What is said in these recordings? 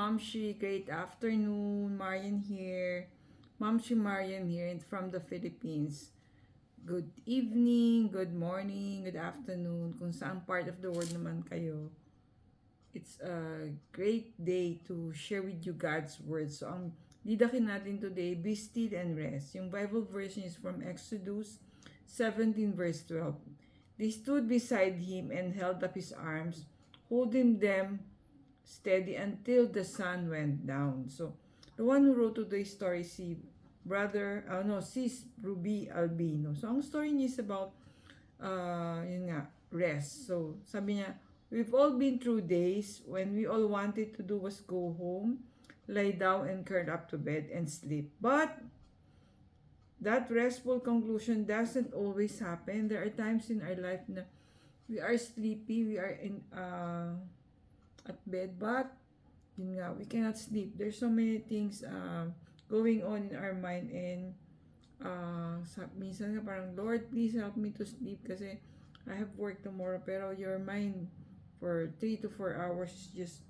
Momshi. Great afternoon. Marian here. Momshi Marian here from the Philippines. Good evening, good morning, good afternoon. Kung saan part of the world naman kayo. It's a great day to share with you God's word. So, ang didakin natin today, be still and rest. Yung Bible version is from Exodus 17 verse 12. They stood beside him and held up his arms, holding them steady until the sun went down. So, the one who wrote today's story, sis Ruby Albino. So, ang story niya is about, rest. So, sabi niya, we've all been through days when we all wanted to do was go home, lie down and curl up to bed and sleep. But, that restful conclusion doesn't always happen. There are times in our life na we are sleepy, we are at bed, but we cannot sleep. There's so many things going on in our mind, and minsan parang, Lord, please help me to sleep kasi I have work tomorrow, pero your mind for 3 to 4 hours is just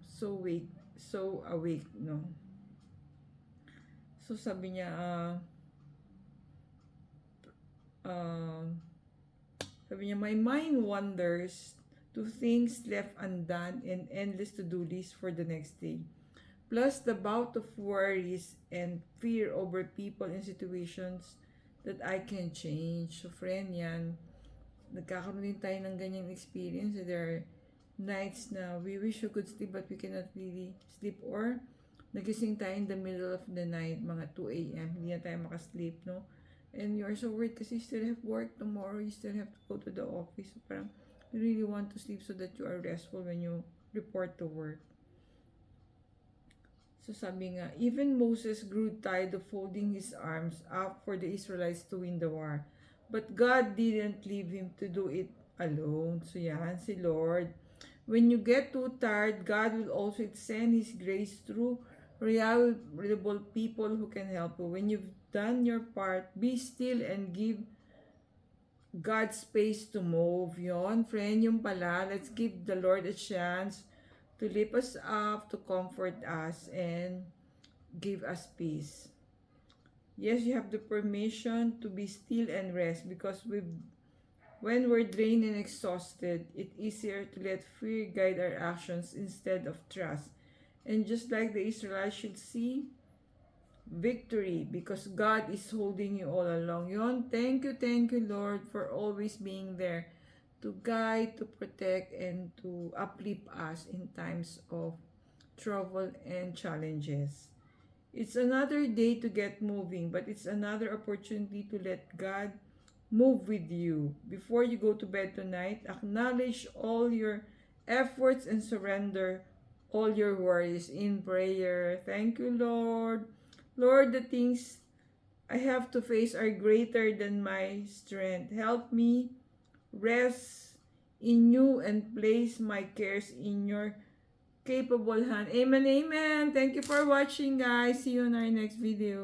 so awake, no? So sabi niya, my mind wanders to things left undone and endless to-do list for the next day. Plus the bout of worries and fear over people and situations that I can change. So friend, yan, nagkakaroon din tayo ng ganyang experience. There are nights na we wish we could sleep but we cannot really sleep, or nagising tayo in the middle of the night, mga 2 a.m., hindi na tayo makasleep, no? And you are so worried kasi you still have work tomorrow, you still have to go to the office. So parang, you really want to sleep so that you are restful when you report to work. So sabi nga, even Moses grew tired of holding his arms up for the Israelites to win the war. But God didn't leave him to do it alone. So yan, si Lord. When you get too tired, God will also extend His grace through reliable people who can help you. When you've done your part, be still and give God's space to move. Yon, friend, yung pala, let's give the Lord a chance to lift us up, to comfort us, and give us peace. Yes, you have the permission to be still and rest, because when we're drained and exhausted, it's easier to let fear guide our actions instead of trust. And just like the Israelites should see victory because God is holding you all along. Yon, thank you, Lord, for always being there to guide, to protect, and to uplift us in times of trouble and challenges. It's another day to get moving, but it's another opportunity to let God move with you. Before you go to bed tonight, acknowledge all your efforts and surrender all your worries in prayer. Thank you, Lord. Lord, the things I have to face are greater than my strength. Help me rest in you and place my cares in your capable hand. Amen, amen. Thank you for watching, guys. See you in our next video.